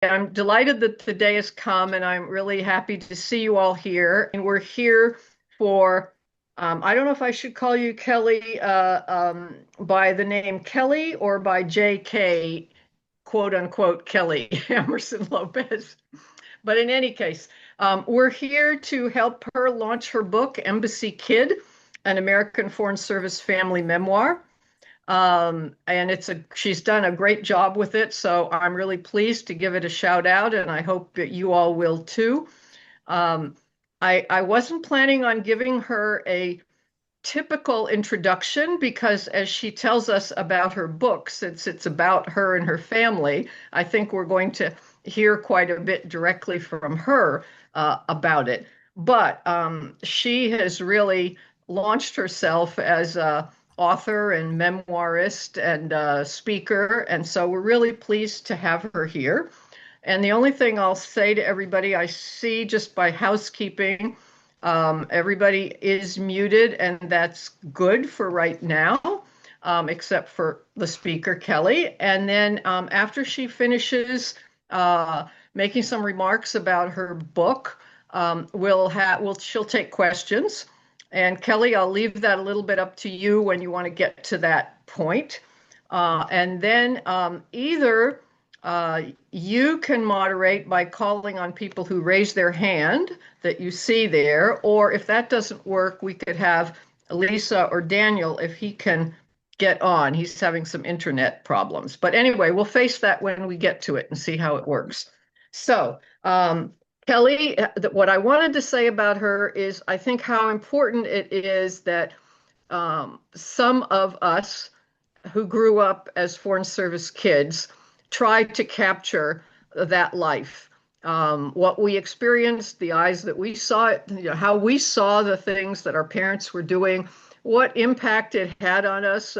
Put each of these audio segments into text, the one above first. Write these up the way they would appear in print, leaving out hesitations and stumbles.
I'm delighted that the day has come, and I'm really happy to see you all here. And we're here for, I don't know if I should call you Kelly by the name Kelly or by JK, quote unquote, Kelly Emerson Lopez. But in any case, we're here to help her launch her book, Embassy Kid, an American Foreign Service Family Memoir. And she's done a great job with it. So I'm really pleased to give it a shout out, and I hope that you all will too. Um, I wasn't planning on giving her a typical introduction because as she tells us about her book, since it's about her and her family, I think we're going to hear quite a bit directly from her about it. But she has really launched herself as a author and memoirist and speaker, and so we're really pleased to have her here. And the only thing I'll say to everybody, I see just by housekeeping, everybody is muted, and that's good for right now, except for the speaker, Kelly. And then after she finishes making some remarks about her book, she'll take questions. And Kelly, I'll leave that a little bit up to you when you want to get to that point. And then either you can moderate by calling on people who raise their hand that you see there, or if that doesn't work, we could have Lisa or Daniel if he can get on. He's having some internet problems. But anyway, we'll face that when we get to it and see how it works. So, Kelly, what I wanted to say about her is I think how important it is that some of us who grew up as Foreign Service kids tried to capture that life. What we experienced, the eyes that we saw it, how we saw the things that our parents were doing, what impact it had on us,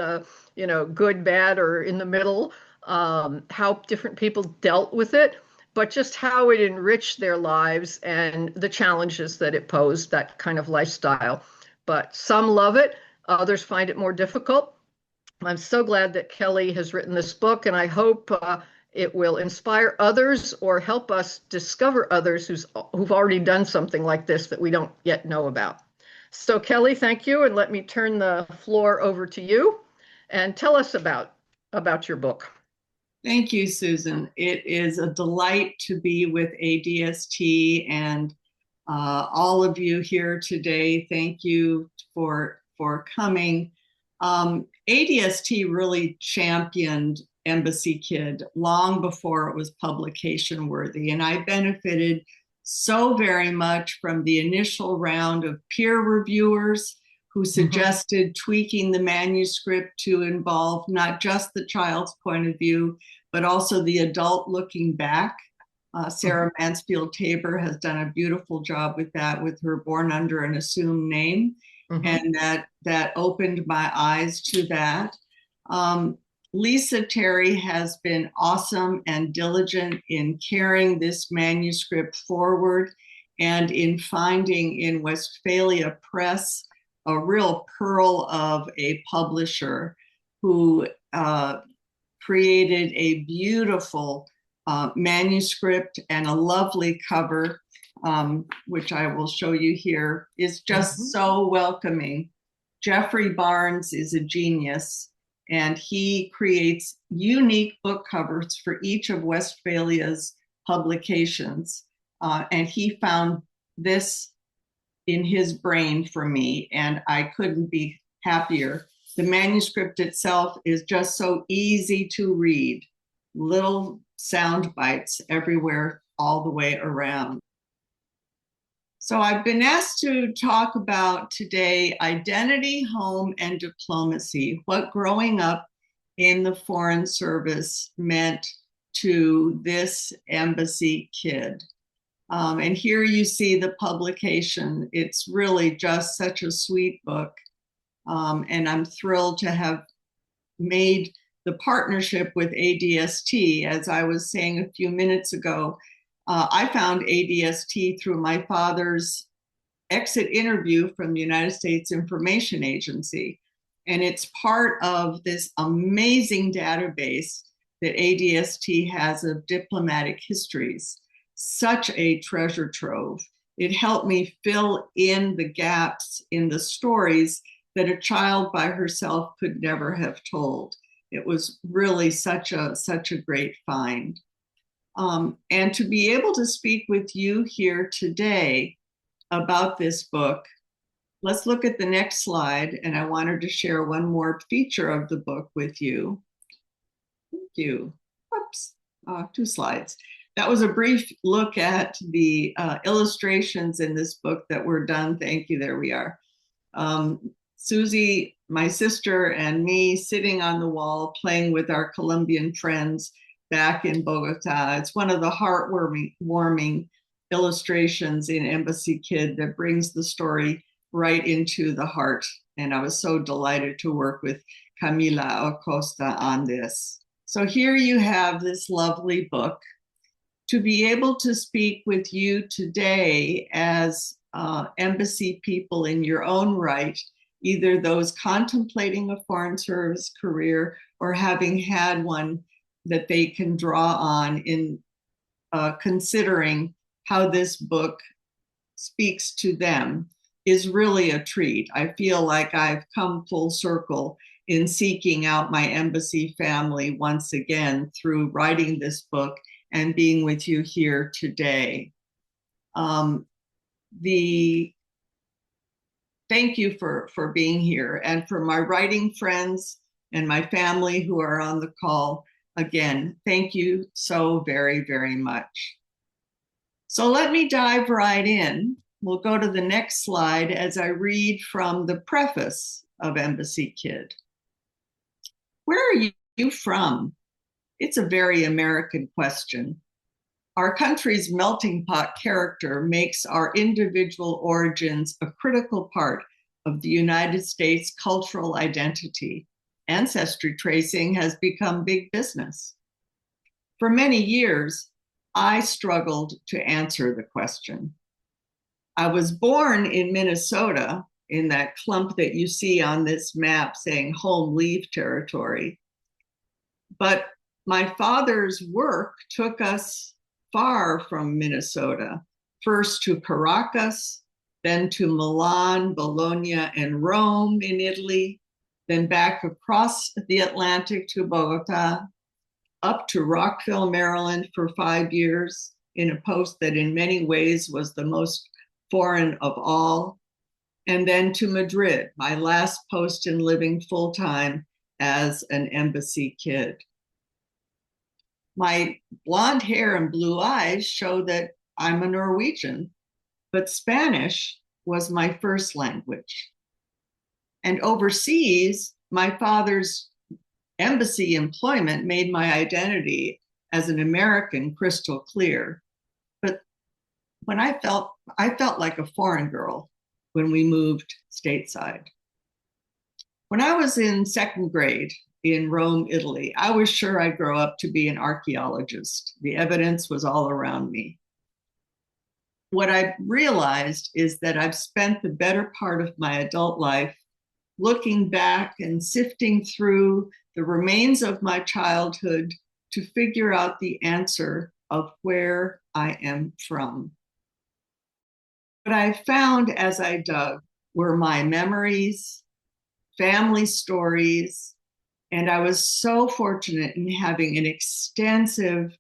good, bad, or in the middle, how different people dealt with it, but just how it enriched their lives and the challenges that it posed, that kind of lifestyle. But some love it, others find it more difficult. I'm so glad that Kelly has written this book, and I hope it will inspire others or help us discover others who've already done something like this that we don't yet know about. So, Kelly, thank you, and let me turn the floor over to you and tell us about your book. Thank you, Susan. It is a delight to be with ADST and all of you here today. Thank you for coming. ADST really championed Embassy Kid long before it was publication worthy, and I benefited so very much from the initial round of peer reviewers who suggested tweaking the manuscript to involve not just the child's point of view, but also the adult looking back. Sarah Mansfield Tabor has done a beautiful job with that, with her Born Under an Assumed Name, and that opened my eyes to that. Lisa Terry has been awesome and diligent in carrying this manuscript forward and in finding in Westphalia Press a real pearl of a publisher who created a beautiful manuscript and a lovely cover, which I will show you here, is just so welcoming. Jeffrey Barnes is a genius, and he creates unique book covers for each of Westphalia's publications. And he found this in his brain for me, and I couldn't be happier. The manuscript itself is just so easy to read, little sound bites everywhere, all the way around. So I've been asked to talk about today identity, home, and diplomacy, what growing up in the Foreign Service meant to this embassy kid. And here you see the publication. It's really just such a sweet book. And I'm thrilled to have made the partnership with ADST. As I was saying a few minutes ago, I found ADST through my father's exit interview from the United States Information Agency. And it's part of this amazing database that ADST has of diplomatic histories. Such a treasure trove. It helped me fill in the gaps in the stories that a child by herself could never have told. It was really such a great find. And to be able to speak with you here today about this book, let's look at the next slide. And I wanted to share one more feature of the book with you. Thank you. Oops, 2 slides. That was a brief look at the illustrations in this book that were done. Thank you. There we are. Susie, my sister, and me sitting on the wall playing with our Colombian friends back in Bogota. It's one of the heartwarming illustrations in Embassy Kid that brings the story right into the heart. And I was so delighted to work with Camila Acosta on this. So here you have this lovely book. To be able to speak with you today as embassy people in your own right, either those contemplating a foreign service career or having had one that they can draw on in considering how this book speaks to them, is really a treat. I feel like I've come full circle in seeking out my embassy family once again through writing this book and being with you here today. Thank you for being here, and for my writing friends and my family who are on the call. Again, thank you so very, very much. So let me dive right in. We'll go to the next slide as I read from the preface of Embassy Kid. Where are you from? It's a very American question. Our country's melting pot character makes our individual origins a critical part of the United States cultural identity. Ancestry tracing has become big business. For many years, I struggled to answer the question. I was born in Minnesota, in that clump that you see on this map saying home leave territory. But my father's work took us far from Minnesota, first to Caracas, then to Milan, Bologna, and Rome in Italy, then back across the Atlantic to Bogota, up to Rockville, Maryland for 5 years in a post that in many ways was the most foreign of all, and then to Madrid, my last post in living full-time as an embassy kid. My blonde hair and blue eyes show that I'm a Norwegian, but Spanish was my first language. And overseas, my father's embassy employment made my identity as an American crystal clear. But when I felt like a foreign girl when we moved stateside. When I was in 2nd grade in Rome, Italy, I was sure I'd grow up to be an archaeologist. The evidence was all around me. What I realized is that I've spent the better part of my adult life looking back and sifting through the remains of my childhood to figure out the answer of where I am from. What I found as I dug were my memories, family stories, and I was so fortunate in having an extensive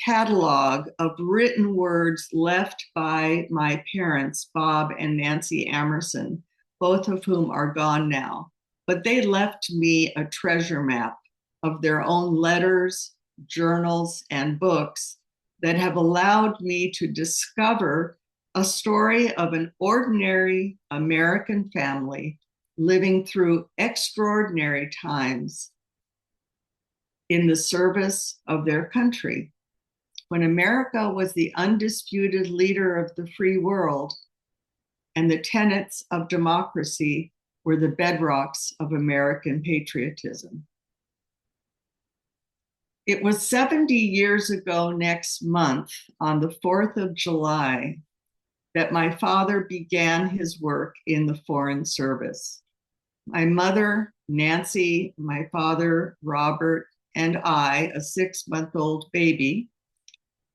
catalog of written words left by my parents, Bob and Nancy Amerson, both of whom are gone now. But they left me a treasure map of their own letters, journals, and books that have allowed me to discover a story of an ordinary American family living through extraordinary times in the service of their country. When America was the undisputed leader of the free world, and the tenets of democracy were the bedrocks of American patriotism. It was 70 years ago next month, on the 4th of July, that my father began his work in the Foreign Service. My mother, Nancy, my father, Robert, and I, a 6-month-old baby,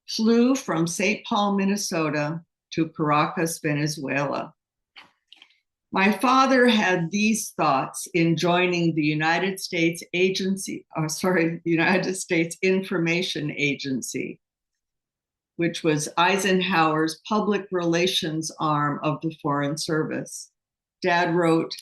flew from St. Paul, Minnesota to Caracas, Venezuela. My father had these thoughts in joining the United States United States Information Agency, which was Eisenhower's public relations arm of the Foreign Service. Dad wrote,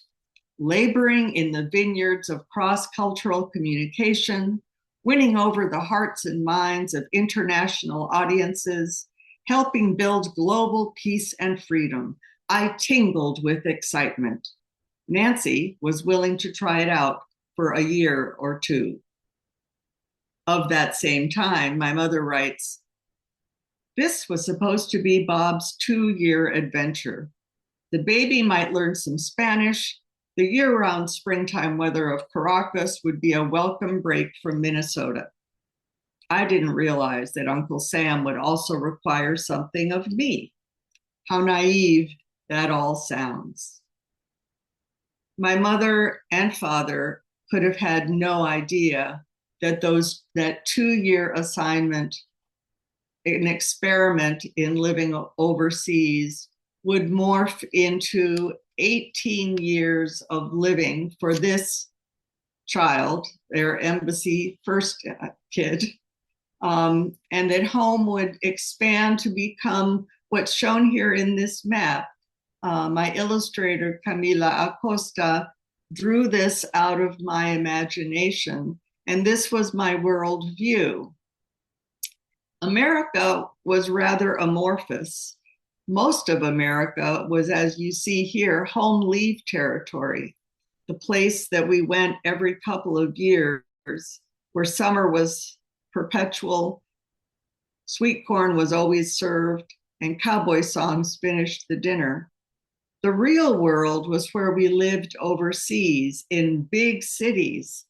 laboring in the vineyards of cross-cultural communication, winning over the hearts and minds of international audiences, helping build global peace and freedom. I tingled with excitement. Nancy was willing to try it out for a year or two. Of that same time, my mother writes, this was supposed to be Bob's 2-year adventure. The baby might learn some Spanish. The year-round springtime weather of Caracas would be a welcome break from Minnesota. I didn't realize that Uncle Sam would also require something of me. How naive that all sounds. My mother and father could have had no idea that that 2-year assignment, an experiment in living overseas, would morph into 18 years of living for this child, their embassy first kid, and that home would expand to become what's shown here in this map. My illustrator, Camila Acosta, drew this out of my imagination, and this was my worldview. America was rather amorphous. Most of America was, as you see here, home leave territory, the place that we went every couple of years, where summer was perpetual, sweet corn was always served, and cowboy songs finished the dinner. The real world was where we lived overseas in big cities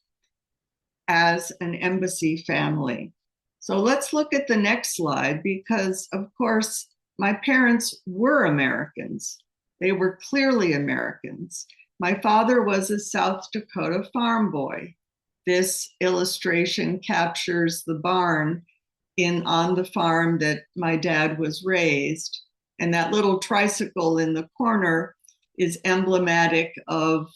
as an embassy family. So let's look at the next slide, because of course, my parents were Americans. They were clearly Americans. My father was a South Dakota farm boy. This illustration captures the barn on the farm that my dad was raised. And that little tricycle in the corner is emblematic of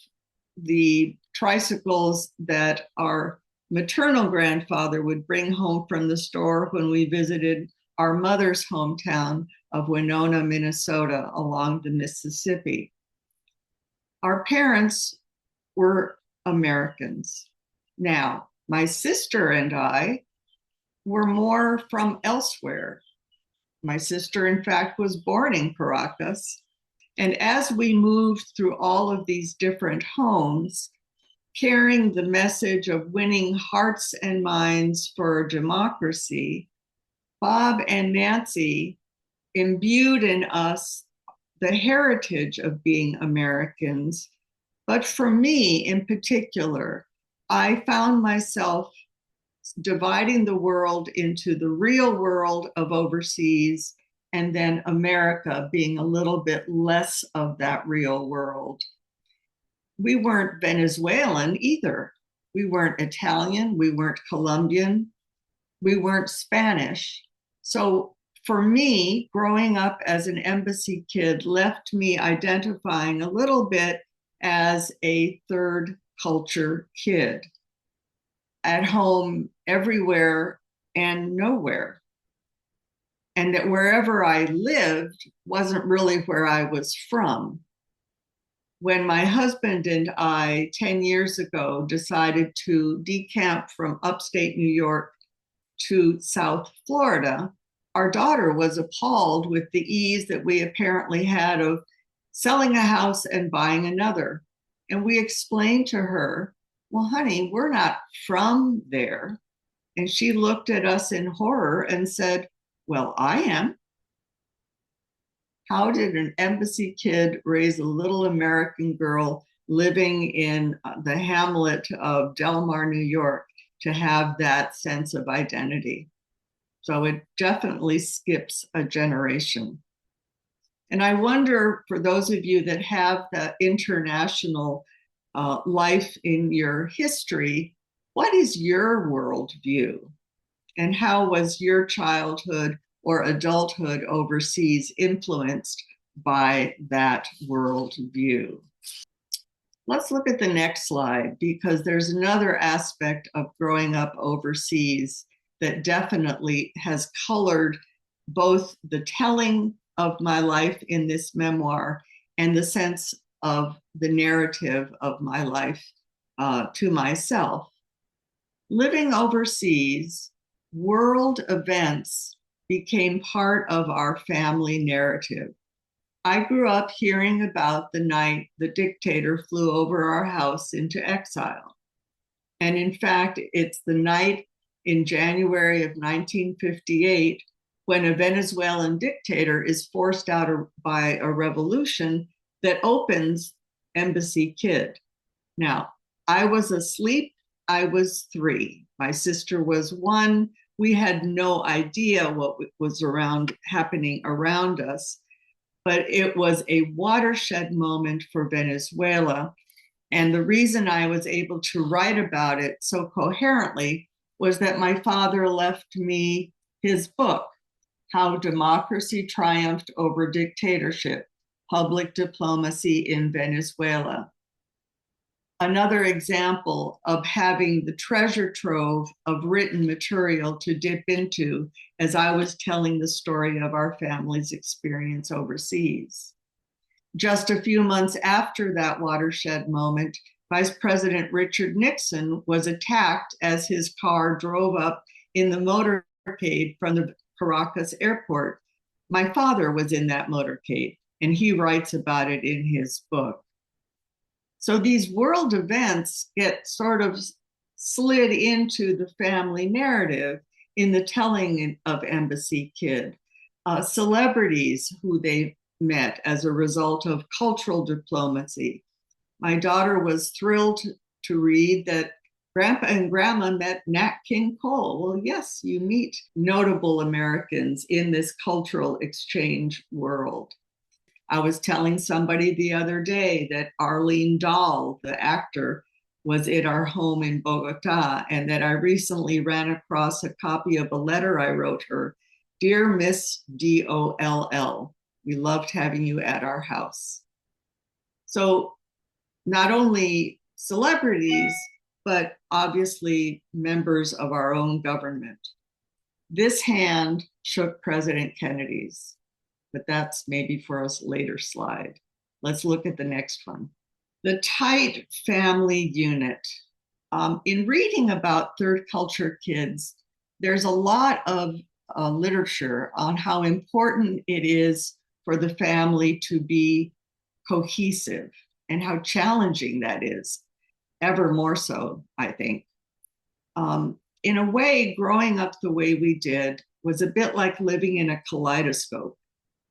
the tricycles that our maternal grandfather would bring home from the store when we visited our mother's hometown of Winona, Minnesota, along the Mississippi. Our parents were Americans. Now, my sister and I were more from elsewhere. My sister, in fact, was born in Caracas. And as we moved through all of these different homes, carrying the message of winning hearts and minds for democracy, Bob and Nancy imbued in us the heritage of being Americans. But for me in particular, I found myself dividing the world into the real world of overseas and then America being a little bit less of that real world. We weren't Venezuelan either. We weren't Italian. We weren't Colombian. We weren't Spanish. So for me, growing up as an embassy kid left me identifying a little bit as a third culture kid, at home everywhere and nowhere. And that wherever I lived wasn't really where I was from. When my husband and I, 10 years ago, decided to decamp from upstate New York to South Florida, our daughter was appalled with the ease that we apparently had of selling a house and buying another. And we explained to her, well, honey, we're not from there. And she looked at us in horror and said, well, I am. How did an embassy kid raise a little American girl living in the hamlet of Del Mar, New York, to have that sense of identity? So it definitely skips a generation. And I wonder, for those of you that have the international life in your history, What is your worldview? And how was your childhood or adulthood overseas influenced by that worldview? Let's look at the next slide, because there's another aspect of growing up overseas that definitely has colored both the telling of my life in this memoir and the sense of the narrative of my life to myself. Living overseas, world events became part of our family narrative. I grew up hearing about the night the dictator flew over our house into exile. And in fact, it's the night in January of 1958 when a Venezuelan dictator is forced out by a revolution that opens Embassy Kid. Now, I was asleep. I was 3. My sister was 1. We had no idea what was happening around us, but it was a watershed moment for Venezuela. And the reason I was able to write about it so coherently was that my father left me his book, How Democracy Triumphed Over Dictatorship, Public Diplomacy in Venezuela. Another example of having the treasure trove of written material to dip into as I was telling the story of our family's experience overseas. Just a few months after that watershed moment, Vice President Richard Nixon was attacked as his car drove up in the motorcade from the Caracas airport. My father was in that motorcade, and he writes about it in his book. So these world events get sort of slid into the family narrative in the telling of Embassy Kid. Celebrities who they met as a result of cultural diplomacy. My daughter was thrilled to read that Grandpa and Grandma met Nat King Cole. Well, yes, you meet notable Americans in this cultural exchange world. I was telling somebody the other day that Arlene Dahl, the actor, was at our home in Bogota, and that I recently ran across a copy of a letter I wrote her. Dear Miss DOLL, we loved having you at our house. So not only celebrities, but obviously members of our own government. This hand shook President Kennedy's, but that's maybe for a later slide. Let's look at the next one. The tight family unit. In reading about third culture kids, there's a lot of literature on how important it is for the family to be cohesive and how challenging that is, ever more so, I think. In a way, growing up the way we did was a bit like living in a kaleidoscope.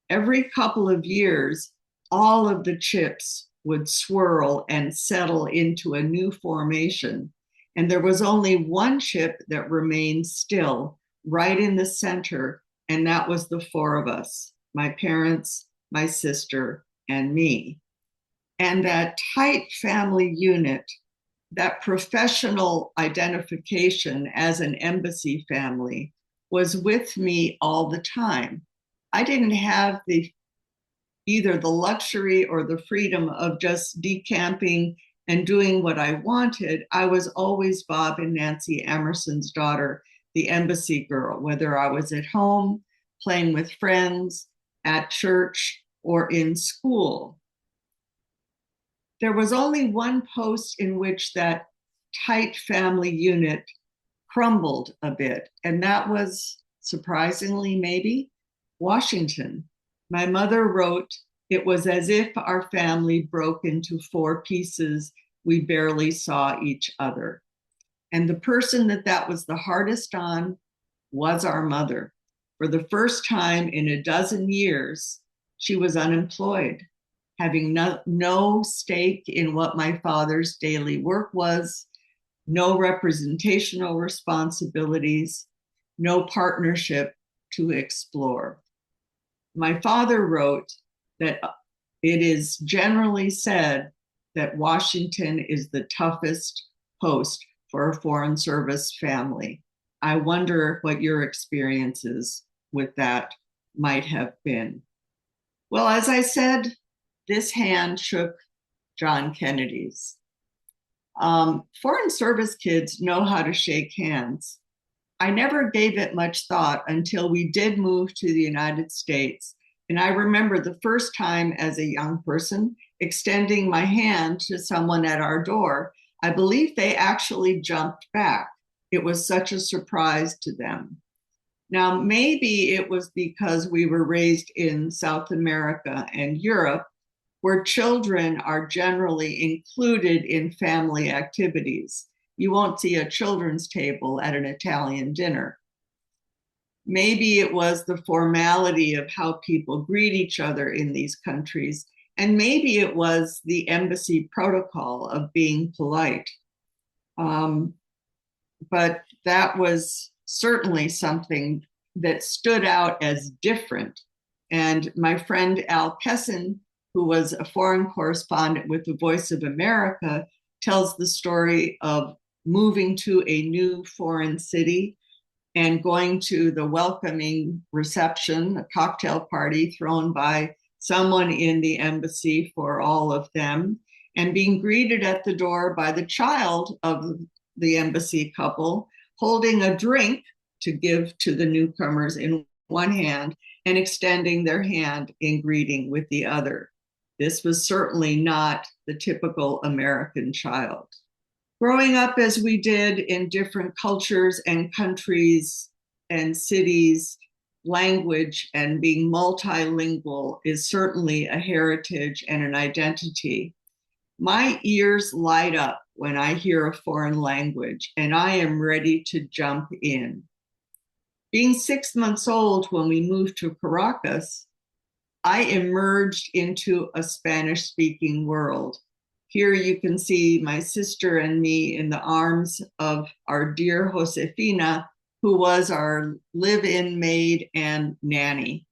Every couple of years, all of the chips would swirl and settle into a new formation. And there was only one chip that remained still, right in the center, and that was the 4 of us, my parents, my sister, and me. And that tight family unit, that professional identification as an embassy family, was with me all the time. I didn't have either the luxury or the freedom of just decamping and doing what I wanted. I was always Bob and Nancy Emerson's daughter, the embassy girl, whether I was at home, playing with friends, at church, or in school. There was only one post in which that tight family unit crumbled a bit, and that was, surprisingly maybe, Washington. My mother wrote, "It was as if our family broke into 4 pieces. We barely saw each other." And the person that was the hardest on was our mother. For the first time in a dozen years, she was unemployed, having no stake in what my father's daily work was, no representational responsibilities, no partnership to explore. My father wrote that it is generally said that Washington is the toughest post for a Foreign Service family. I wonder what your experiences with that might have been. Well, as I said, this hand shook John Kennedy's. Foreign Service kids know how to shake hands. I never gave it much thought until we did move to the United States. And I remember the first time as a young person extending my hand to someone at our door. I believe they actually jumped back. It was such a surprise to them. Now, maybe it was because we were raised in South America and Europe, where children are generally included in family activities. You won't see a children's table at an Italian dinner. Maybe it was the formality of how people greet each other in these countries, and maybe it was the embassy protocol of being polite. But that was certainly something that stood out as different. And my friend Al Kesson, who was a foreign correspondent with the Voice of America, tells the story of moving to a new foreign city and going to the welcoming reception, a cocktail party thrown by someone in the embassy for all of them, and being greeted at the door by the child of the embassy couple, holding a drink to give to the newcomers in one hand and extending their hand in greeting with the other. This was certainly not the typical American child. Growing up as we did in different cultures and countries and cities, language and being multilingual is certainly a heritage and an identity. My ears light up when I hear a foreign language, and I am ready to jump in. Being 6 months old when we moved to Caracas, I emerged into a Spanish-speaking world. Here you can see my sister and me in the arms of our dear Josefina, who was our live-in maid and nanny.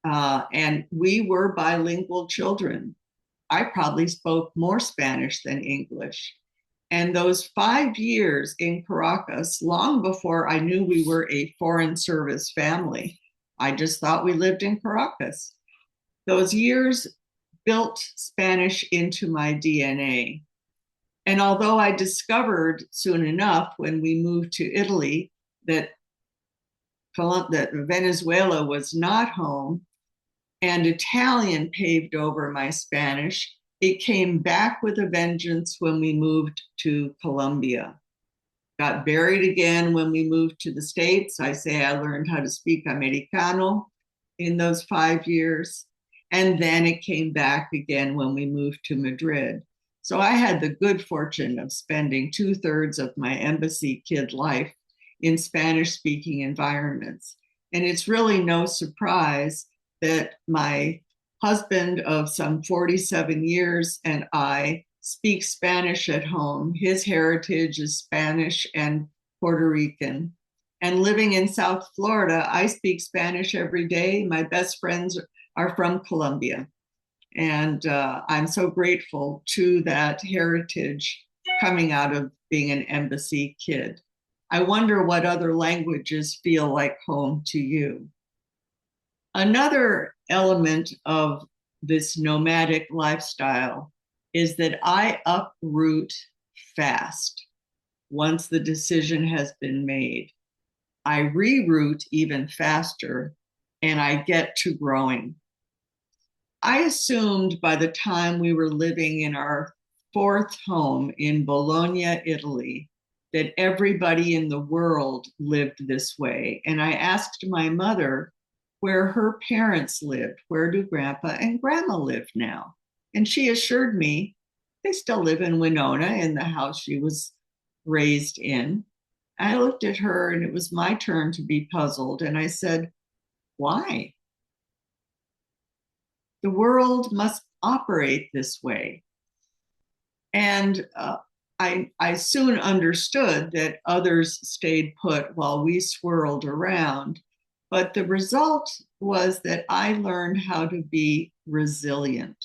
And we were bilingual children. I probably spoke more Spanish than English. And those 5 years in Caracas, long before I knew we were a Foreign Service family, I just thought we lived in Caracas. Those years built Spanish into my DNA. And although I discovered soon enough when we moved to Italy that Venezuela was not home and Italian paved over my Spanish, it came back with a vengeance when we moved to Colombia. Got buried again when we moved to the States. I say I learned how to speak Americano in those 5 years. And then it came back again when we moved to Madrid. So I had the good fortune of spending 2/3 of my embassy kid life in Spanish-speaking environments. And it's really no surprise that my husband of some 47 years and I speak Spanish at home. His heritage is Spanish and Puerto Rican. And living in South Florida, I speak Spanish every day. My best friends are from Colombia. And I'm so grateful to that heritage coming out of being an embassy kid. I wonder what other languages feel like home to you. Another element of this nomadic lifestyle is that I uproot fast once the decision has been made. I reroute even faster, and I get to growing. I assumed by the time we were living in our 4th home in Bologna, Italy, that everybody in the world lived this way. And I asked my mother where her parents lived. Where do Grandpa and Grandma live now? And she assured me they still live in Winona in the house she was raised in. I looked at her and it was my turn to be puzzled. And I said, why? The world must operate this way. And I soon understood that others stayed put while we swirled around. But the result was that I learned how to be resilient.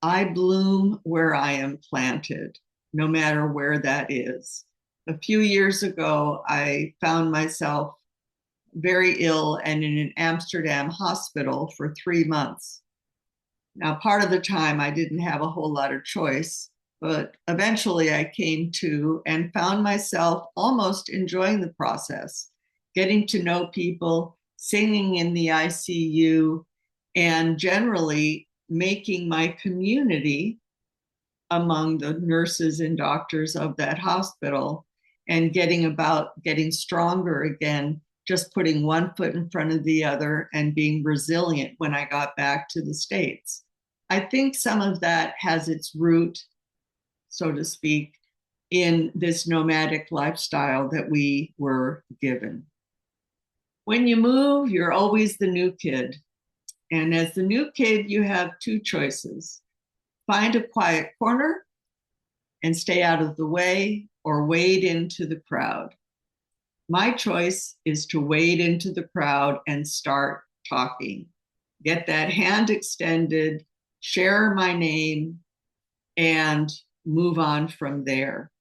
I bloom where I am planted, no matter where that is. A few years ago, I found myself very ill and in an Amsterdam hospital for 3 months. Now, part of the time I didn't have a whole lot of choice, but eventually I came to and found myself almost enjoying the process, getting to know people, singing in the ICU, and generally making my community among the nurses and doctors of that hospital and getting stronger again, just putting one foot in front of the other and being resilient when I got back to the States. I think some of that has its root, so to speak, in this nomadic lifestyle that we were given. When you move, you're always the new kid. And as the new kid, you have two choices: find a quiet corner and stay out of the way, or wade into the crowd. My choice is to wade into the crowd and start talking. Get that hand extended, share my name, and move on from there.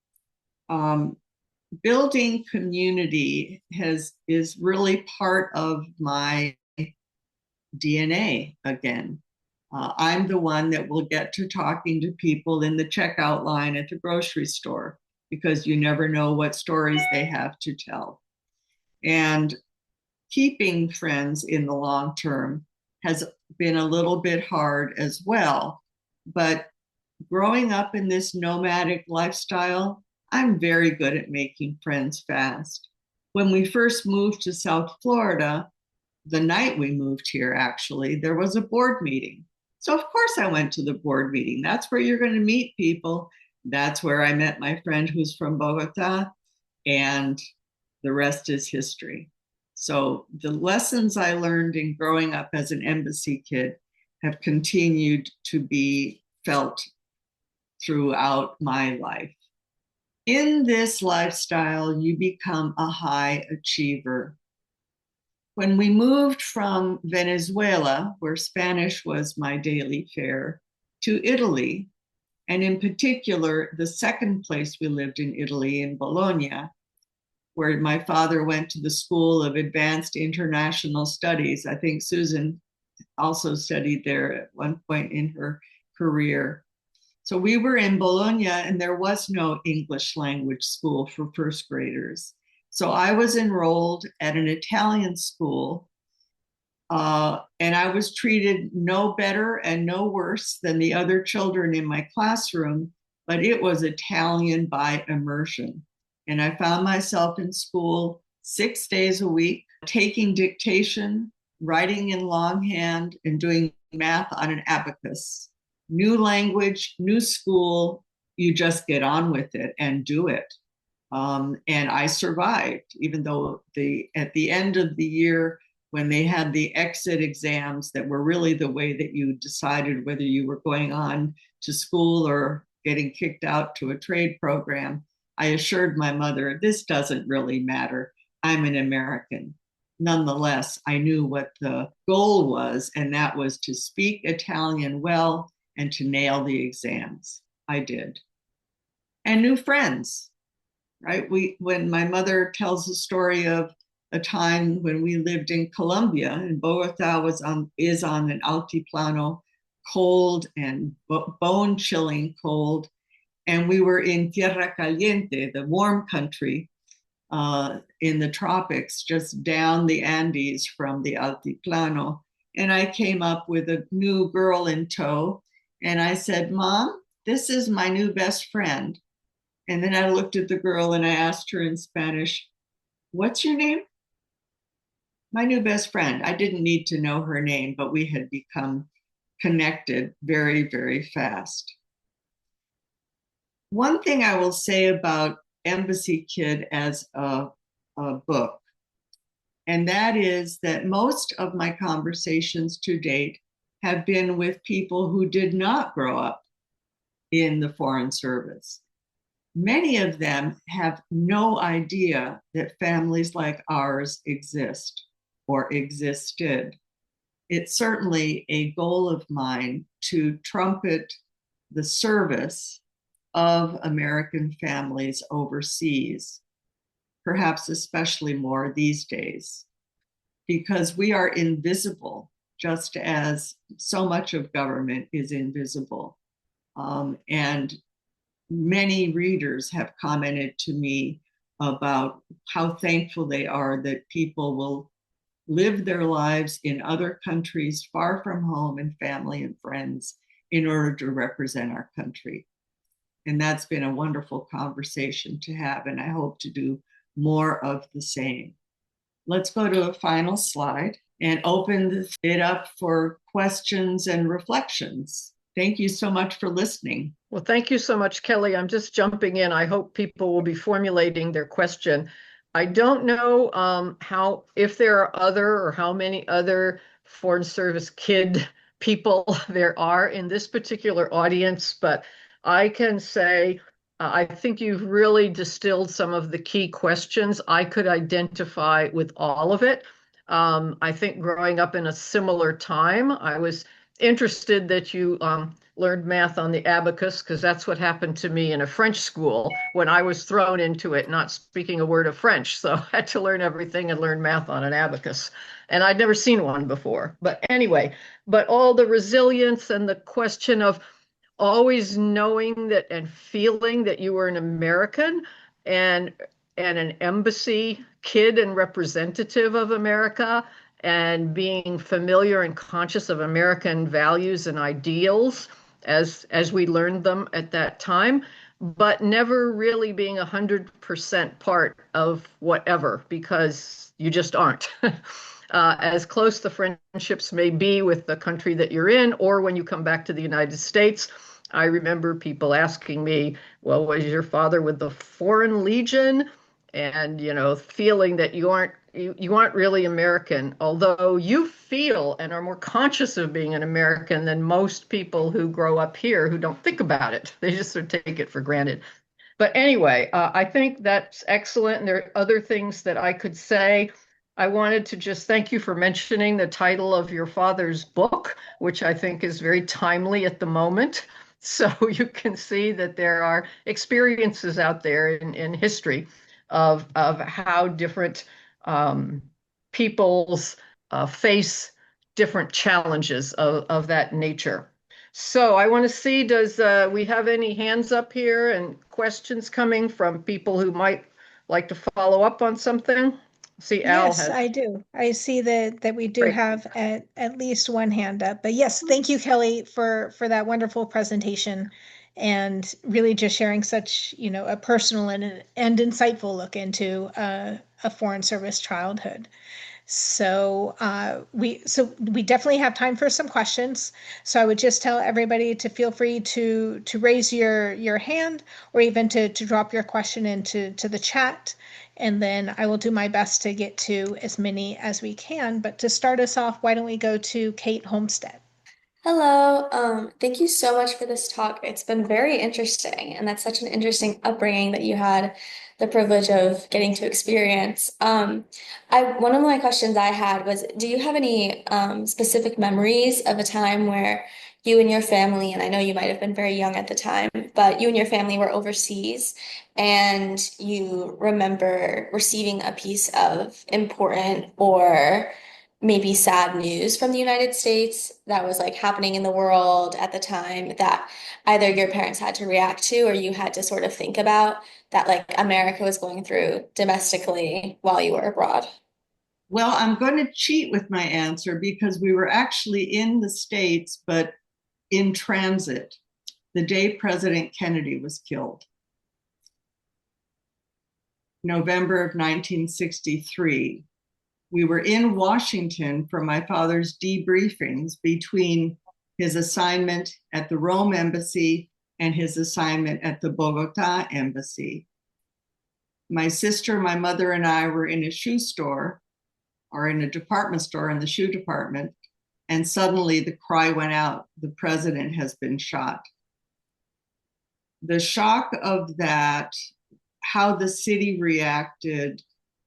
Building community is really part of my DNA again. I'm the one that will get to talking to people in the checkout line at the grocery store, because you never know what stories they have to tell. And keeping friends in the long term has been a little bit hard as well. But growing up in this nomadic lifestyle, I'm very good at making friends fast. When we first moved to South Florida, the night we moved here, actually, there was a board meeting. So, of course, I went to the board meeting. That's where you're going to meet people. That's where I met my friend who's from Bogota, and the rest is history. So, the lessons I learned in growing up as an embassy kid have continued to be felt throughout my life. In this lifestyle, you become a high achiever. When we moved from Venezuela, where Spanish was my daily fare, to Italy, and in particular, the second place we lived in Italy, in Bologna, where my father went to the School of Advanced International Studies. I think Susan also studied there at one point in her career. So we were in Bologna, and there was no English language school for first graders. So I was enrolled at an Italian school, and I was treated no better and no worse than the other children in my classroom, but it was Italian by immersion. And I found myself in school 6 days a week, taking dictation, writing in longhand, and doing math on an abacus. New language, new school, you just get on with it and do it. And I survived, even though at the end of the year, when they had the exit exams that were really the way that you decided whether you were going on to school or getting kicked out to a trade program, I assured my mother, this doesn't really matter. I'm an American. Nonetheless, I knew what the goal was, and that was to speak Italian well and to nail the exams. I did. And new friends. Right? When my mother tells the story of a time when we lived in Colombia, and Bogota is on an altiplano, cold and bone-chilling cold, and we were in Tierra Caliente, the warm country in the tropics, just down the Andes from the altiplano. And I came up with a new girl in tow, and I said, "Mom, this is my new best friend." And then I looked at the girl and I asked her in Spanish, "What's your name?" My new best friend. I didn't need to know her name, but we had become connected very, very fast. One thing I will say about Embassy Kid as a book, and that is that most of my conversations to date have been with people who did not grow up in the Foreign Service. Many of them have no idea that families like ours exist or existed. It's certainly a goal of mine to trumpet the service of American families overseas, perhaps especially more these days, because we are invisible, just as so much of government is invisible. And many readers have commented to me about how thankful they are that people will live their lives in other countries far from home and family and friends in order to represent our country. And that's been a wonderful conversation to have, and I hope to do more of the same. Let's go to a final slide and open it up for questions and reflections. Thank you so much for listening. Well, thank you so much, Kelly. I'm just jumping in. I hope people will be formulating their question. I don't know if there are other or how many other Foreign Service kid people there are in this particular audience, but I can say I think you've really distilled some of the key questions. I could identify with all of it. I think growing up in a similar time, I was interested that you learned math on the abacus, because that's what happened to me in a French school when I was thrown into it, not speaking a word of French. So I had to learn everything and learn math on an abacus. And I'd never seen one before. But anyway, but all the resilience and the question of always knowing that and feeling that you were an American and an embassy kid and representative of America, and being familiar and conscious of American values and ideals as we learned them at that time, but never really being 100% part of whatever, because you just aren't. As close the friendships may be with the country that you're in, or when you come back to the United States. I remember people asking me, well, was your father with the Foreign Legion? And, feeling that you aren't really American, although you feel and are more conscious of being an American than most people who grow up here who don't think about it. They just sort of take it for granted. But anyway, I think that's excellent. And there are other things that I could say. I wanted to just thank you for mentioning the title of your father's book, which I think is very timely at the moment. So you can see that there are experiences out there in history of how different peoples face different challenges of that nature. So I want to see, does we have any hands up here and questions coming from people who might like to follow up on something? See, Al Yes, has. I do. I see that we do Great. have at least one hand up. But yes, thank you, Kelly, for that wonderful presentation and really just sharing such, a personal and insightful look into a foreign service childhood. So we definitely have time for some questions. So I would just tell everybody to feel free to raise your hand, or even to drop your question into the chat. And then I will do my best to get to as many as we can. But to start us off, why don't we go to Kate Homestead? Hello. Thank you so much for this talk. It's been very interesting, and that's such an interesting upbringing that you had the privilege of getting to experience. One of my questions I had was, do you have any specific memories of a time where you and your family, and I know you might have been very young at the time, but you and your family were overseas, and you remember receiving a piece of important or maybe sad news from the United States that was like happening in the world at the time that either your parents had to react to or you had to sort of think about that like America was going through domestically while you were abroad? Well, I'm going to cheat with my answer because we were actually in the States, but in transit the day President Kennedy was killed. November of 1963. We were in Washington for my father's debriefings between his assignment at the Rome Embassy and his assignment at the Bogota Embassy. My sister, my mother, and I were in a shoe store, or in a department store in the shoe department, and suddenly the cry went out, the president has been shot. The shock of that, how the city reacted,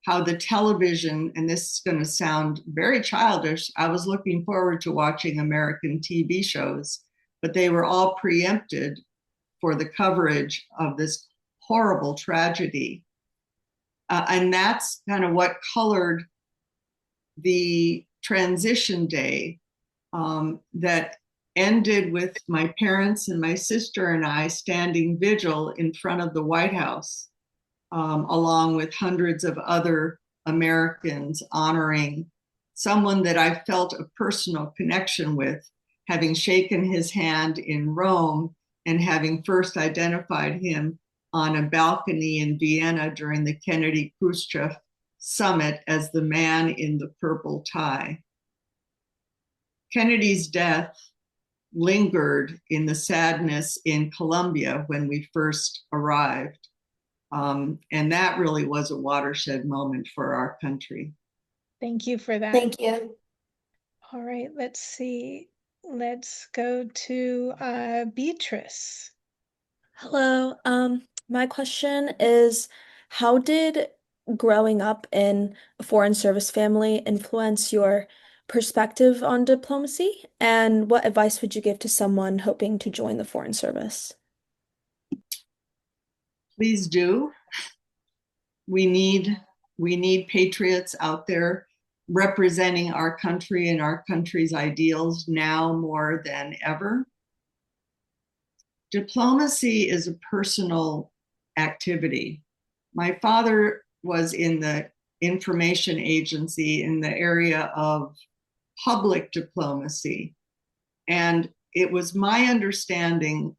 how the television, and this is going to sound very childish, I was looking forward to watching American TV shows, but they were all preempted for the coverage of this horrible tragedy. And that's kind of what colored the transition day that ended with my parents and my sister and I standing vigil in front of the White House, along with hundreds of other Americans honoring someone that I felt a personal connection with, having shaken his hand in Rome and having first identified him on a balcony in Vienna during the Kennedy-Khrushchev summit as the man in the purple tie. Kennedy's death lingered in the sadness in Colombia when we first arrived. And that really was a watershed moment for our country. Thank you for that. Thank you. All right, let's see. Let's go to Beatrice. Hello. My question is, how did growing up in a foreign service family influence your perspective on diplomacy? And what advice would you give to someone hoping to join the foreign service? Please do. We need patriots out there representing our country and our country's ideals now more than ever. Diplomacy is a personal activity. My father was in the information agency in the area of public diplomacy. And it was my understanding,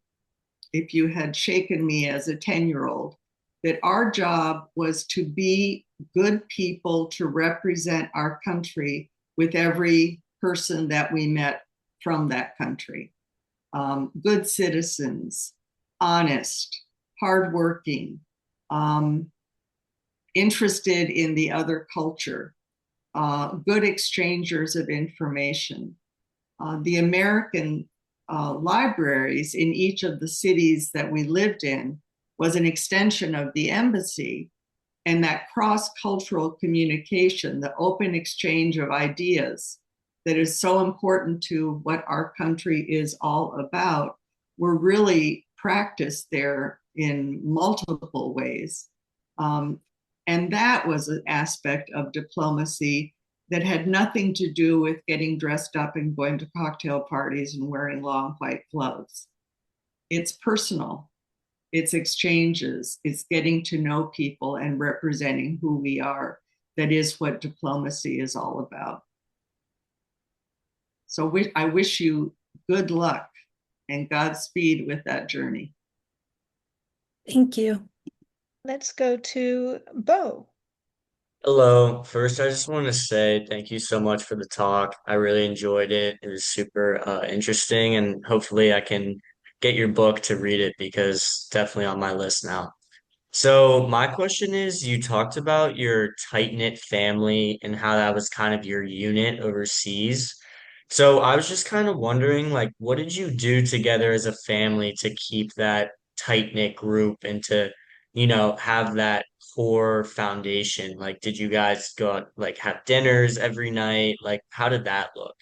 if you had shaken me as a 10-year-old, that our job was to be good people to represent our country with every person that we met from that country. Good citizens, honest, hardworking, interested in the other culture, good exchangers of information. The American libraries in each of the cities that we lived in was an extension of the embassy, and that cross-cultural communication, the open exchange of ideas that is so important to what our country is all about, were really practiced there in multiple ways. And that was an aspect of diplomacy that had nothing to do with getting dressed up and going to cocktail parties and wearing long white gloves. It's personal. It's exchanges, it's getting to know people and representing who we are. That is what diplomacy is all about. So I wish you good luck and Godspeed with that journey. Thank you. Let's go to Bo. Hello. First, I just want to say thank you so much for the talk. I really enjoyed it. It was super interesting, and hopefully, I can get your book to read it because it's definitely on my list now. So, my question is, you talked about your tight-knit family and how that was kind of your unit overseas. So, I was just kind of wondering, like, what did you do together as a family to keep that tight-knit group and to, have that core foundation? Like, did you guys go out, like, have dinners every night? Like, how did that look?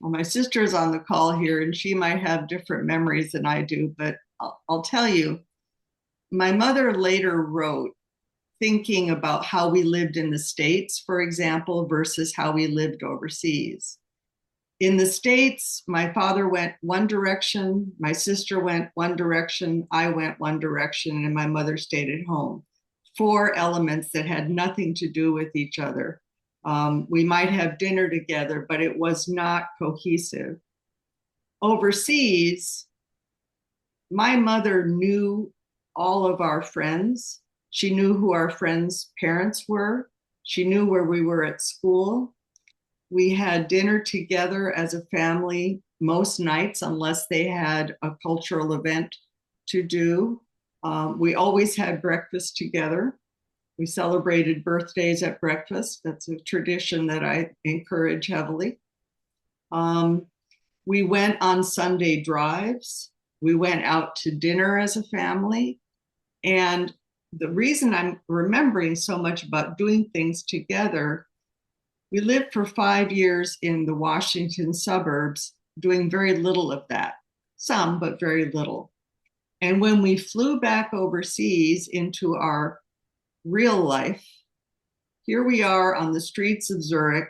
Well, my sister's on the call here and she might have different memories than I do, but I'll tell you, my mother later wrote, thinking about how we lived in the States, for example, versus how we lived overseas. In the States, my father went one direction, my sister went one direction, I went one direction, and my mother stayed at home. Four elements that had nothing to do with each other. We might have dinner together, but it was not cohesive. Overseas, my mother knew all of our friends. She knew who our friends' parents were. She knew where we were at school. We had dinner together as a family most nights, unless they had a cultural event to do. We always had breakfast together. We celebrated birthdays at breakfast. That's a tradition that I encourage heavily. We went on Sunday drives. We went out to dinner as a family. And the reason I'm remembering so much about doing things together, we lived for 5 years in the Washington suburbs, doing very little of that. Some, but very little. And when we flew back overseas into our real life, here we are on the streets of Zurich,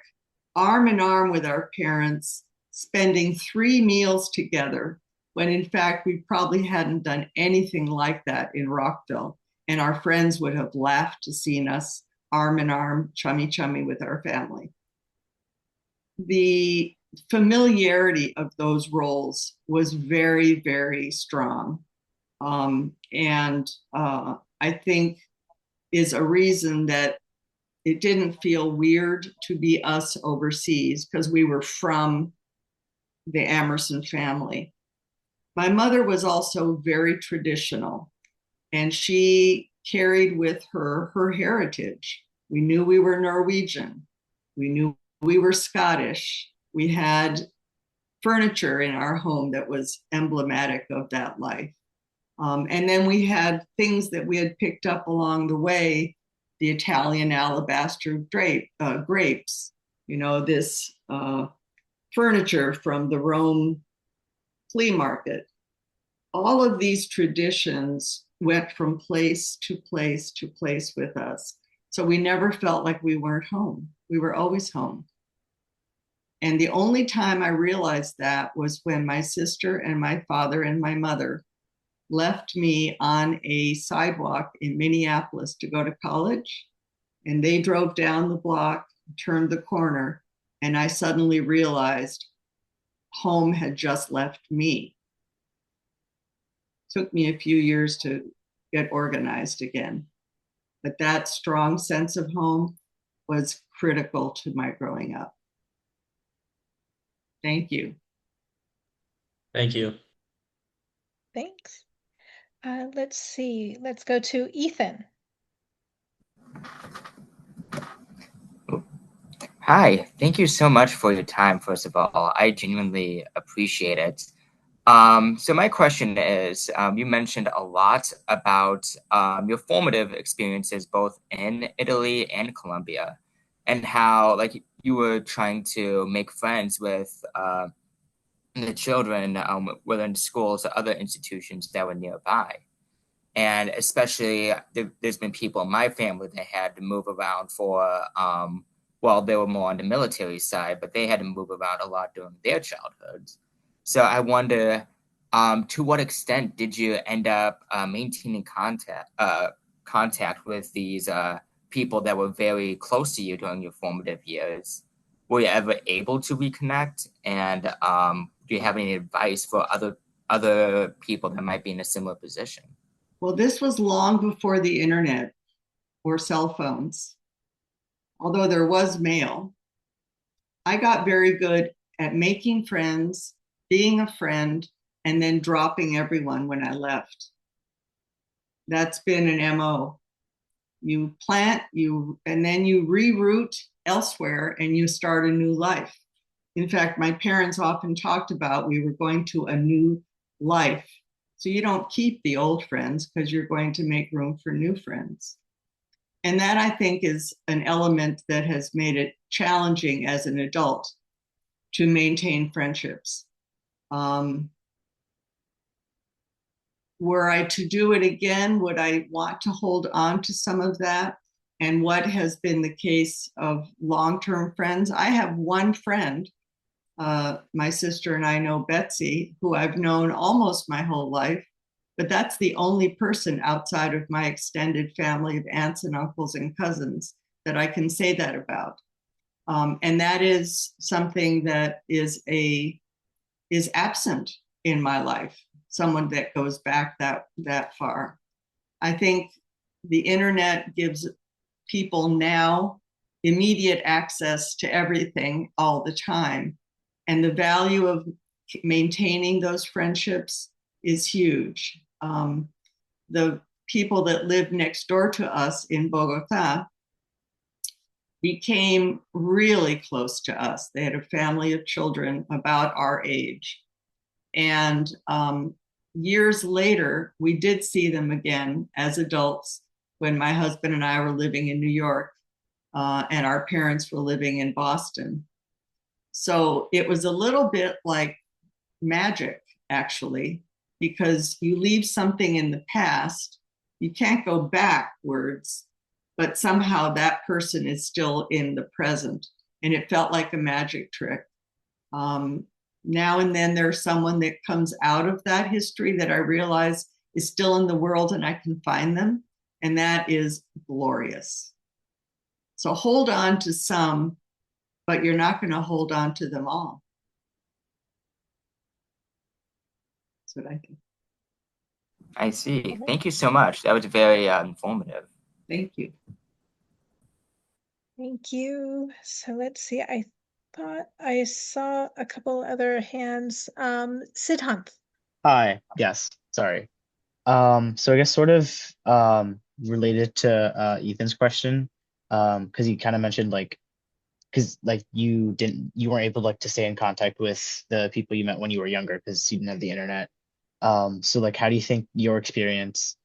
arm in arm with our parents, spending 3 meals together, when in fact we probably hadn't done anything like that in Rockville. And our friends would have laughed to see us arm in arm, chummy chummy with our family. The familiarity of those roles was very, very strong. And I think is a reason that it didn't feel weird to be us overseas, because we were from the Amerson family. My mother was also very traditional, and she carried with her her heritage. We knew we were Norwegian. We knew we were Scottish. We had furniture in our home that was emblematic of that life. And then we had things that we had picked up along the way, the Italian alabaster grapes, this furniture from the Rome flea market. All of these traditions went from place to place to place with us. So we never felt like we weren't home. We were always home. And the only time I realized that was when my sister and my father and my mother left me on a sidewalk in Minneapolis to go to college. And they drove down the block, turned the corner, and I suddenly realized home had just left me. Took me a few years to get organized again. But that strong sense of home was critical to my growing up. Thank you. Thank you. Thanks. Let's see. Let's go to Ethan. Hi, thank you so much for your time, first of all. I genuinely appreciate it. So my question is, you mentioned a lot about your formative experiences both in Italy and Colombia, and how like you were trying to make friends with the children within schools or other institutions that were nearby. And especially there's been people in my family that had to move around for, well, they were more on the military side, but they had to move around a lot during their childhoods. So I wonder, to what extent did you end up maintaining contact with these people that were very close to you during your formative years? Were you ever able to reconnect? And do you have any advice for other people that might be in a similar position? Well, this was long before the internet or cell phones. Although there was mail, I got very good at making friends, being a friend, and then dropping everyone when I left. That's been an MO. You plant, and then you reroute elsewhere and you start a new life. In fact, my parents often talked about we were going to a new life. So you don't keep the old friends because you're going to make room for new friends. And that, I think, is an element that has made it challenging as an adult to maintain friendships. Were I to do it again, would I want to hold on to some of that? And what has been the case of long-term friends? I have one friend, my sister and I know Betsy, who I've known almost my whole life, but that's the only person outside of my extended family of aunts and uncles and cousins that I can say that about. And that is something that is absent in my life, someone that goes back that far. I think the internet gives people now immediate access to everything all the time. And the value of maintaining those friendships is huge. The people that lived next door to us in Bogota became really close to us. They had a family of children about our age. And years later, we did see them again as adults when my husband and I were living in New York and our parents were living in Boston. So it was a little bit like magic, actually. because you leave something in the past, you can't go backwards, but somehow that person is still in the present. And it felt like a magic trick. Now and then there's someone that comes out of that history that I realize is still in the world and I can find them. And that is glorious. So hold on to some, but you're not going to hold on to them all. That's what I think. I see. Thank you so much. That was very informative. Thank you. Thank you. So let's see. I thought I saw a couple other hands. Siddhant. Hi, yes, sorry. So I guess sort of related to Ethan's question, because you kind of mentioned like because like you weren't able like to stay in contact with the people you met when you were younger because you didn't have the internet. So like how do you think your experience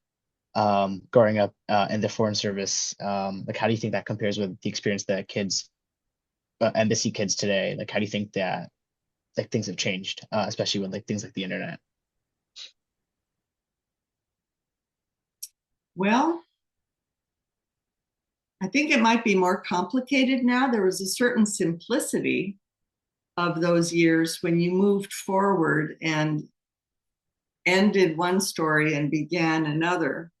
growing up in the foreign service, like how do you think that compares with the experience that kids embassy kids today, like how do you think that like things have changed, especially with like things like the internet? Well, I think it might be more complicated now. There was a certain simplicity of those years when you moved forward and ended one story and began another.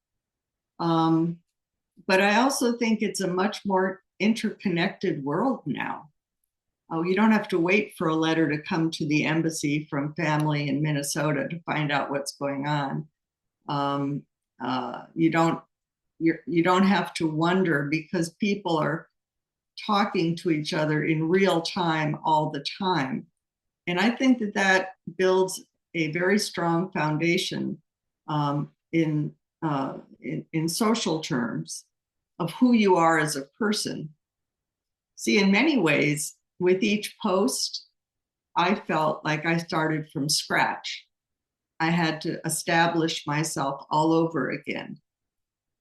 But I also think it's a much more interconnected world now. You don't have to wait for a letter to come to the embassy from family in Minnesota to find out what's going on. You don't have to wonder because people are talking to each other in real time all the time. And I think that builds a very strong foundation in social terms of who you are as a person. See, in many ways, with each post, I felt like I started from scratch. I had to establish myself all over again.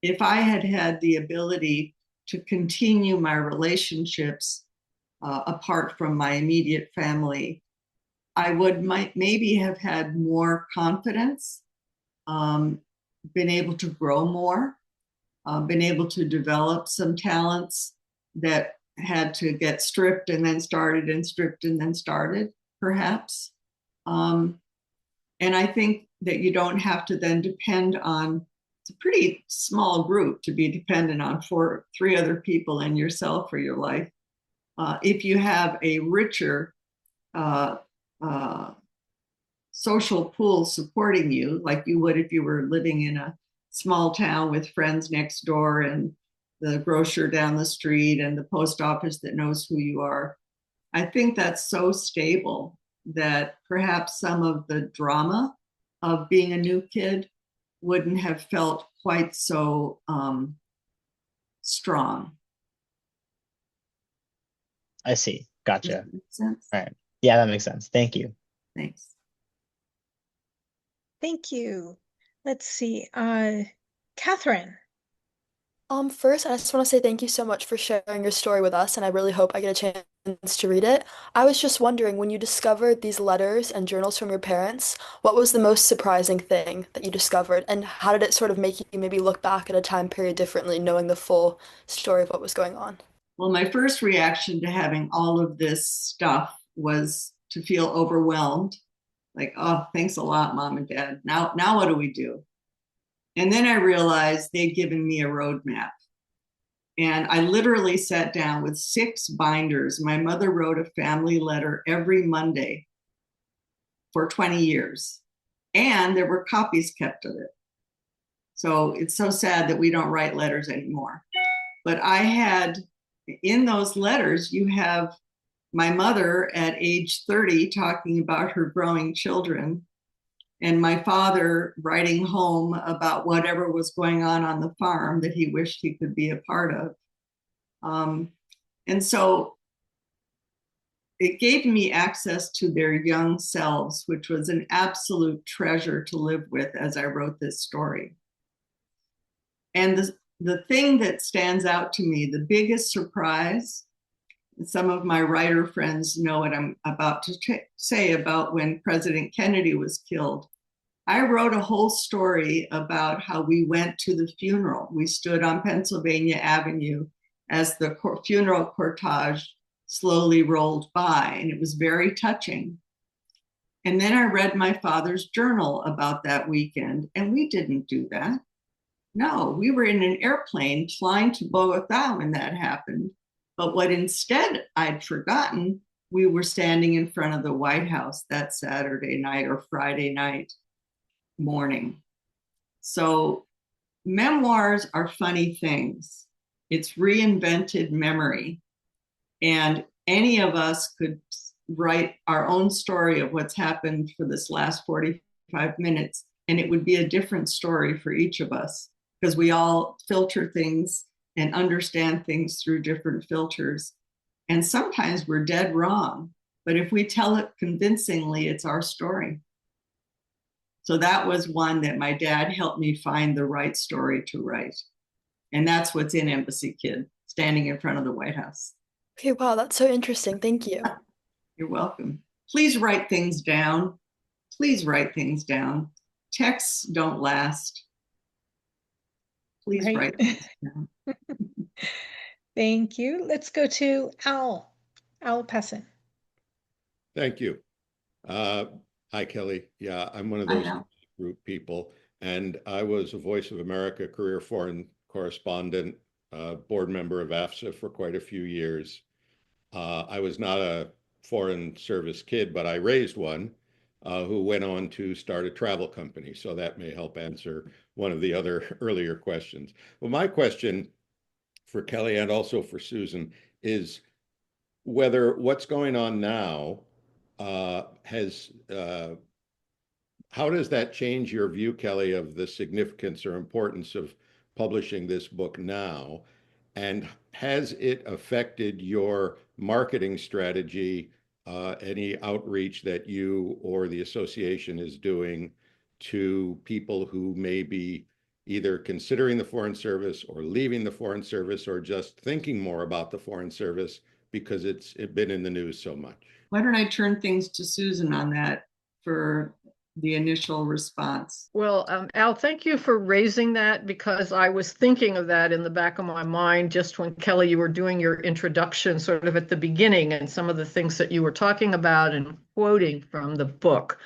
If I had had the ability to continue my relationships apart from my immediate family, I might maybe have had more confidence, been able to grow more, been able to develop some talents that had to get stripped and then started and stripped and then started, perhaps. And I think that you don't have to then depend on, it's a pretty small group to be dependent on for 3 other people and yourself for your life. If you have a richer social pool supporting you, like you would if you were living in a small town with friends next door and the grocer down the street and the post office that knows who you are. I think that's so stable that perhaps some of the drama of being a new kid wouldn't have felt quite so strong. I see. Gotcha. Does that make sense? All right. Yeah, that makes sense. Thank you. Thanks. Thank you. Let's see. Catherine. First, I just want to say thank you so much for sharing your story with us, and I really hope I get a chance to read it. I was just wondering, when you discovered these letters and journals from your parents, what was the most surprising thing that you discovered, and how did it sort of make you maybe look back at a time period differently, knowing the full story of what was going on? Well, my first reaction to having all of this stuff was to feel overwhelmed. Like, oh, thanks a lot, Mom and Dad. Now what do we do? And then I realized they'd given me a roadmap. And I literally sat down with 6 binders. My mother wrote a family letter every Monday for 20 years. And there were copies kept of it. So it's so sad that we don't write letters anymore. But I had, in those letters, you have my mother at age 30 talking about her growing children, and my father writing home about whatever was going on the farm that he wished he could be a part of. And so it gave me access to their young selves, which was an absolute treasure to live with as I wrote this story. And the thing that stands out to me, the biggest surprise, some of my writer friends know what I'm about to say about when President Kennedy was killed. I wrote a whole story about how we went to the funeral. We stood on Pennsylvania Avenue as the funeral cortege slowly rolled by, and it was very touching. And then I read my father's journal about that weekend, and we didn't do that. No, we were in an airplane flying to Bogota when that happened. But what instead I'd forgotten, we were standing in front of the White House that Saturday night or Friday night morning. So memoirs are funny things. It's reinvented memory. And any of us could write our own story of what's happened for this last 45 minutes, and it would be a different story for each of us because we all filter things and understand things through different filters. And sometimes we're dead wrong, but if we tell it convincingly, it's our story. So that was one that my dad helped me find the right story to write. And that's what's in Embassy Kid, standing in front of the White House. Okay, wow, that's so interesting. Thank you. You're welcome. Please write things down. Please write things down. Texts don't last. Please Right. write things down. Thank you. Let's go to Al Pessin. Thank you. Hi, Kelly. Yeah, I'm one of those group people, and I was a Voice of America career foreign correspondent, board member of AFSA for quite a few years. I was not a foreign service kid, but I raised one who went on to start a travel company. So that may help answer one of the other earlier questions. Well, my question for Kelly and also for Susan is whether what's going on now how does that change your view, Kelly, of the significance or importance of publishing this book now? And has it affected your marketing strategy, any outreach that you or the association is doing to people who may be either considering the Foreign Service or leaving the Foreign Service or just thinking more about the Foreign Service because it's been in the news so much? Why don't I turn things to Susan on that for the initial response? Well, Al, thank you for raising that because I was thinking of that in the back of my mind just when, Kelly, you were doing your introduction sort of at the beginning and some of the things that you were talking about and quoting from the book.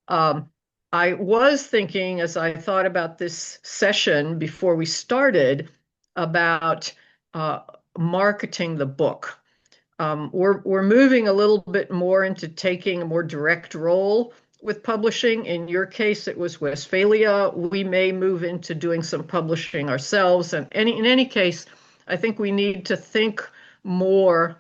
I was thinking as I thought about this session before we started about marketing the book. We're moving a little bit more into taking a more direct role with publishing. In your case, it was Westphalia. We may move into doing some publishing ourselves. And in any case, I think we need to think more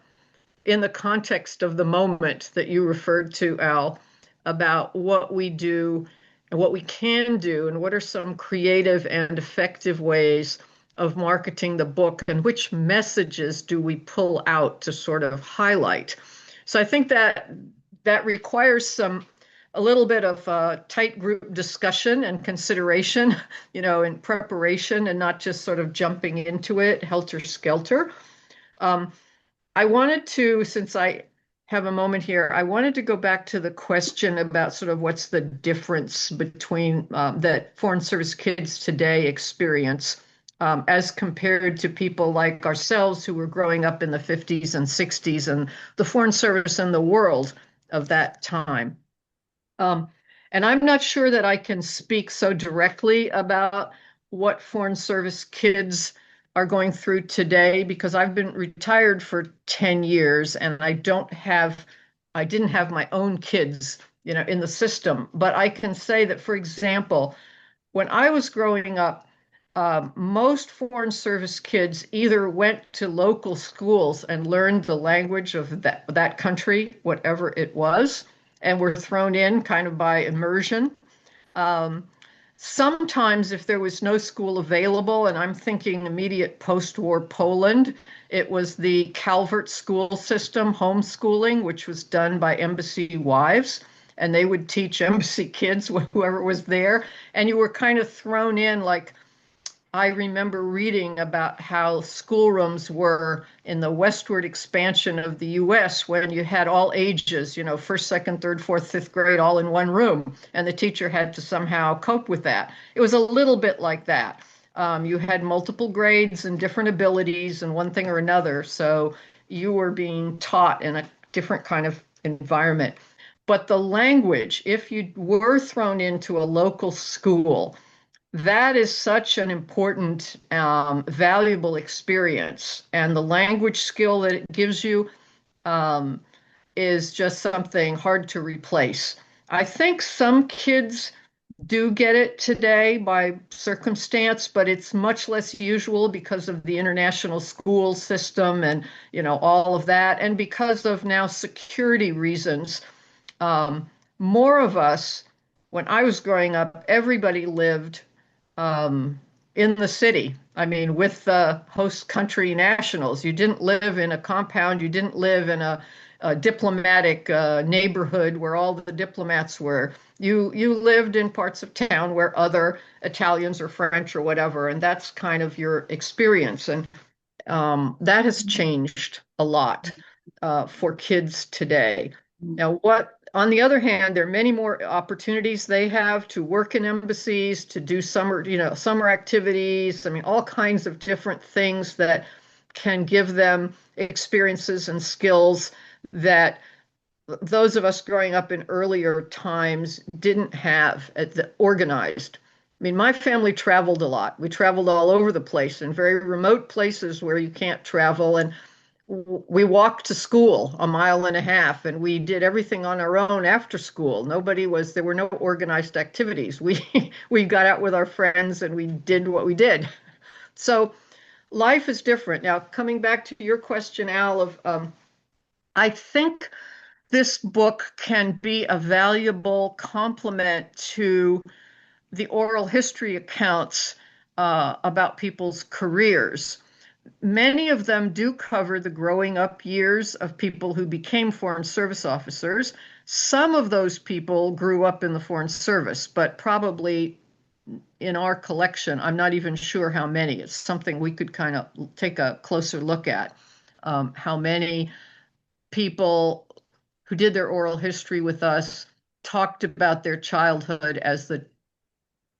in the context of the moment that you referred to, Al, about what we do and what we can do and what are some creative and effective ways of marketing the book and which messages do we pull out to sort of highlight. So I think that requires a little bit of tight group discussion and consideration, in preparation and not just sort of jumping into it helter-skelter. I wanted to, since I have a moment here, I wanted to go back to the question about sort of what's the difference between that Foreign Service kids today experience as compared to people like ourselves who were growing up in the 50s and 60s and the Foreign Service and the world of that time. And I'm not sure that I can speak so directly about what Foreign Service kids are going through today because I've been retired for 10 years and I didn't have my own kids, in the system. But I can say that, for example, when I was growing up, most Foreign Service kids either went to local schools and learned the language of that country, whatever it was, and were thrown in kind of by immersion. Sometimes if there was no school available, and I'm thinking immediate post-war Poland, it was the Calvert school system, homeschooling, which was done by embassy wives, and they would teach embassy kids, whoever was there, and you were kind of thrown in like I remember reading about how schoolrooms were in the westward expansion of the US when you had all ages, you know, first, second, third, fourth, fifth grade all in one room, and the teacher had to somehow cope with that. It was a little bit like that. You had multiple grades and different abilities and one thing or another. So you were being taught in a different kind of environment. But the language, if you were thrown into a local school, that is such an important, valuable experience. And the language skill that it gives you um, is just something hard to replace. I think some kids do get it today by circumstance, but it's much less usual because of the international school system and, you know, all of that. And because of now security reasons, um, more of us, when I was growing up, everybody lived um, in the city. I mean, with the host country nationals, you didn't live in a compound, you didn't live in a diplomatic neighborhood where all the diplomats were. You lived in parts of town where other Italians or French or whatever, and that's kind of your experience. And that has changed a lot for kids today. Now, on the other hand, there are many more opportunities they have to work in embassies, to do summer activities. I mean, all kinds of different things that can give them experiences and skills that those of us growing up in earlier times didn't have at the organized. I mean, my family traveled a lot. We traveled all over the place in very remote places where you can't travel. And we walked to school a mile and a half, and we did everything on our own after school. There were no organized activities. We got out with our friends and we did what we did. So life is different. Now, coming back to your question, Al, I think this book can be a valuable complement to the oral history accounts about people's careers. Many of them do cover the growing up years of people who became Foreign Service officers. Some of those people grew up in the Foreign Service, but probably in our collection, I'm not even sure how many. It's something we could kind of take a closer look at. How many people who did their oral history with us talked about their childhood as the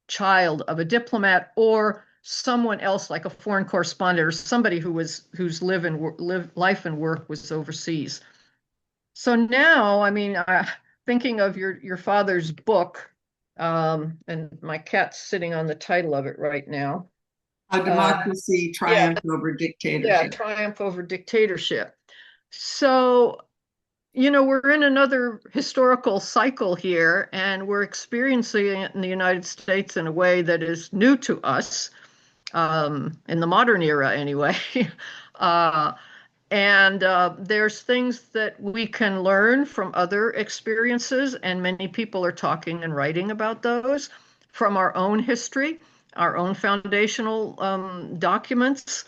child of a diplomat or someone else like a foreign correspondent or somebody whose life and work was overseas. So now, I mean, thinking of your father's book, and my cat's sitting on the title of it right now. A Democracy Triumph Over Dictatorship. Yeah, Triumph Over Dictatorship. So, you know, we're in another historical cycle here, and we're experiencing it in the United States in a way that is new to us, in the modern era anyway. And there's things that we can learn from other experiences, and many people are talking and writing about those from our own history, our own foundational documents.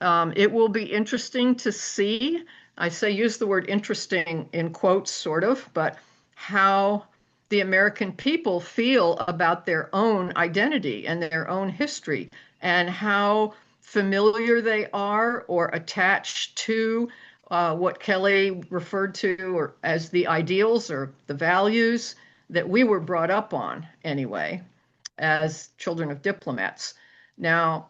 It will be interesting to see, I say use the word interesting in quotes, sort of, but how the American people feel about their own identity and their own history, and how familiar they are or attached to what Kelly referred to or as the ideals or the values that we were brought up on anyway, as children of diplomats. Now,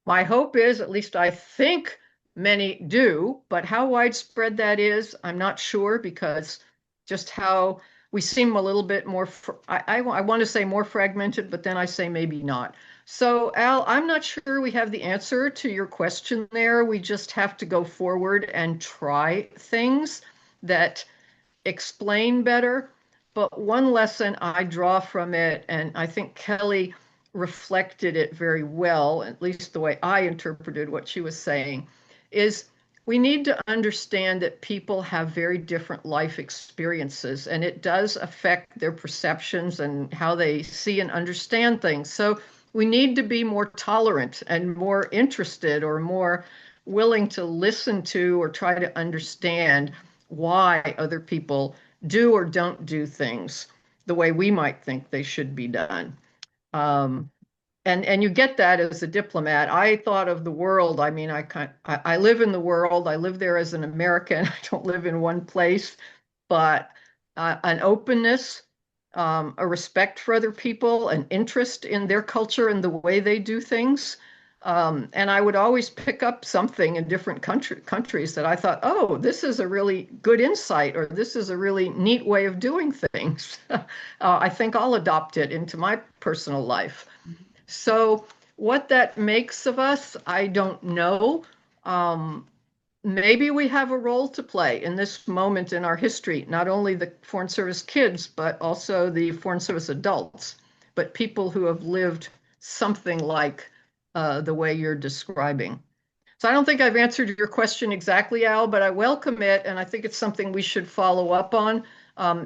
my hope is, at least I think many do, but how widespread that is, I'm not sure, because just how we seem a little bit more, I want to say more fragmented, but then I say maybe not. So Al, I'm not sure we have the answer to your question there. We just have to go forward and try things that explain better. But one lesson I draw from it, and I think Kelly reflected it very well, at least the way I interpreted what she was saying, is we need to understand that people have very different life experiences, and it does affect their perceptions and how they see and understand things. So we need to be more tolerant and more interested or more willing to listen to or try to understand why other people do or don't do things the way we might think they should be done. and you get that as a diplomat. I thought of the world. I mean, I live in the world. I live there as an American. I don't live in one place, but an openness, a respect for other people, an interest in their culture and the way they do things. And I would always pick up something in different countries that I thought, oh, this is a really good insight, or this is a really neat way of doing things. I think I'll adopt it into my personal life. So what that makes of us, I don't know. Maybe we have a role to play in this moment in our history, not only the Foreign Service kids, but also the Foreign Service adults, but people who have lived something like the way you're describing. So I don't think I've answered your question exactly, Al, but I welcome it, and I think it's something we should follow up on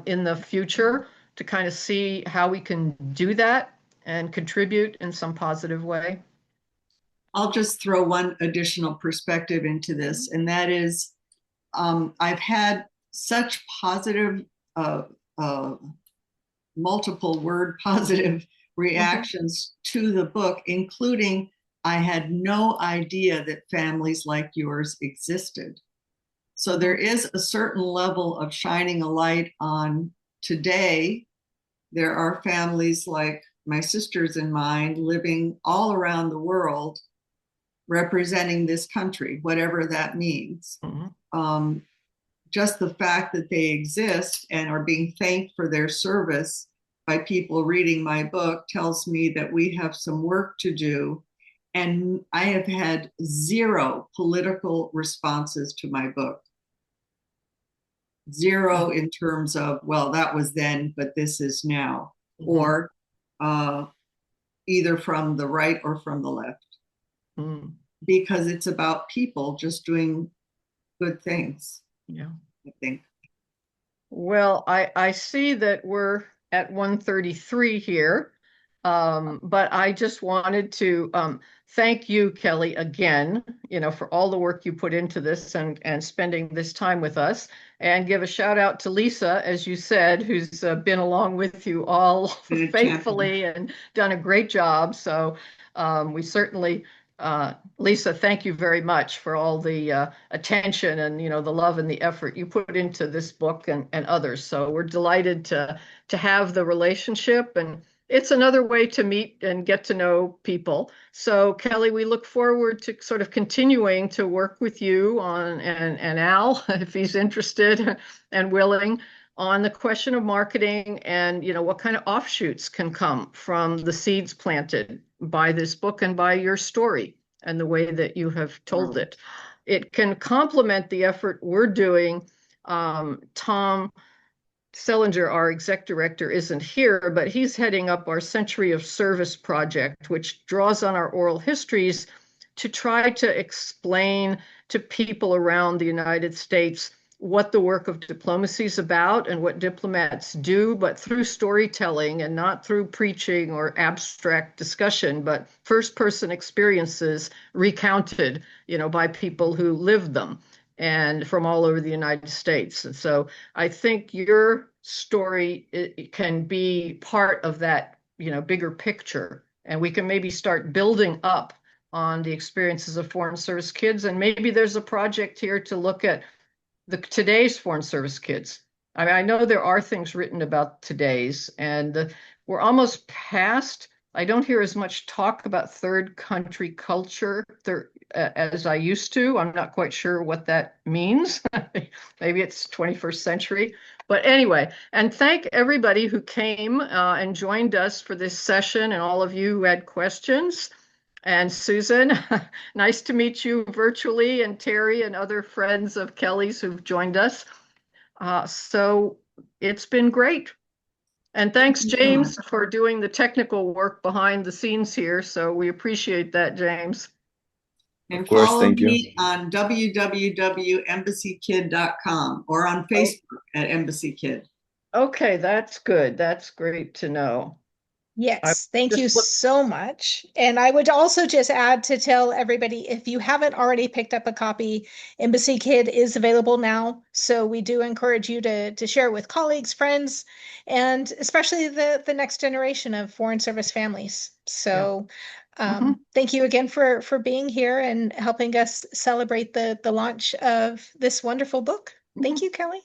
in the future to kind of see how we can do that and contribute in some positive way. I'll just throw one additional perspective into this, and that is I've had such positive, multiple word positive reactions to the book, including I had no idea that families like yours existed. So there is a certain level of shining a light on today. There are families like my sisters and mine living all around the world, representing this country, whatever that means. Just the fact that they exist and are being thanked for their service by people reading my book tells me that we have some work to do. And I have had zero political responses to my book. Zero in terms of, well, that was then, but this is now. Or either from the right or from the left. Because it's about people just doing good things. Yeah, I think. Well, I see that we're at 1:33 here, but I just wanted to thank you, Kelly, again, for all the work you put into this and spending this time with us, and give a shout out to Lisa, as you said, who's been along with you all faithfully and done a great job. So we certainly, Lisa, thank you very much for all the attention and the love and the effort you put into this book and others. So we're delighted to have the relationship, and it's another way to meet and get to know people. So Kelly, we look forward to sort of continuing to work with you on and Al, if he's interested and willing, on the question of marketing and what kind of offshoots can come from the seeds planted by this book and by your story and the way that you have told it. It can complement the effort we're doing. Tom Sellinger, our exec director, isn't here, but he's heading up our Century of Service project, which draws on our oral histories to try to explain to people around the United States what the work of diplomacy is about and what diplomats do, but through storytelling and not through preaching or abstract discussion, but first-person experiences recounted, by people who lived them and from all over the United States. And so I think your story it can be part of that, bigger picture, and we can maybe start building up on the experiences of Foreign Service kids. And maybe there's a project here to look at today's Foreign Service kids. I mean, I know there are things written about today's, and we're almost past. I don't hear as much talk about third country culture as I used to. I'm not quite sure what that means. Maybe it's 21st century. But anyway, and thank everybody who came and joined us for this session, and all of you who had questions. And Susan, nice to meet you virtually, and Terry and other friends of Kelly's who've joined us. So it's been great. And thanks, James, for doing the technical work behind the scenes here. So we appreciate that, James. And follow me on www.embassykid.com or on Facebook at Embassy Kid. Okay, that's good. That's great to know. Yes, thank you just look, so much. And I would also just add to tell everybody, if you haven't already picked up a copy, Embassy Kid is available now. So we do encourage you to share it with colleagues, friends, and especially the next generation of foreign service families. So thank you again for being here and helping us celebrate the launch of this wonderful book. Thank you, Kelly.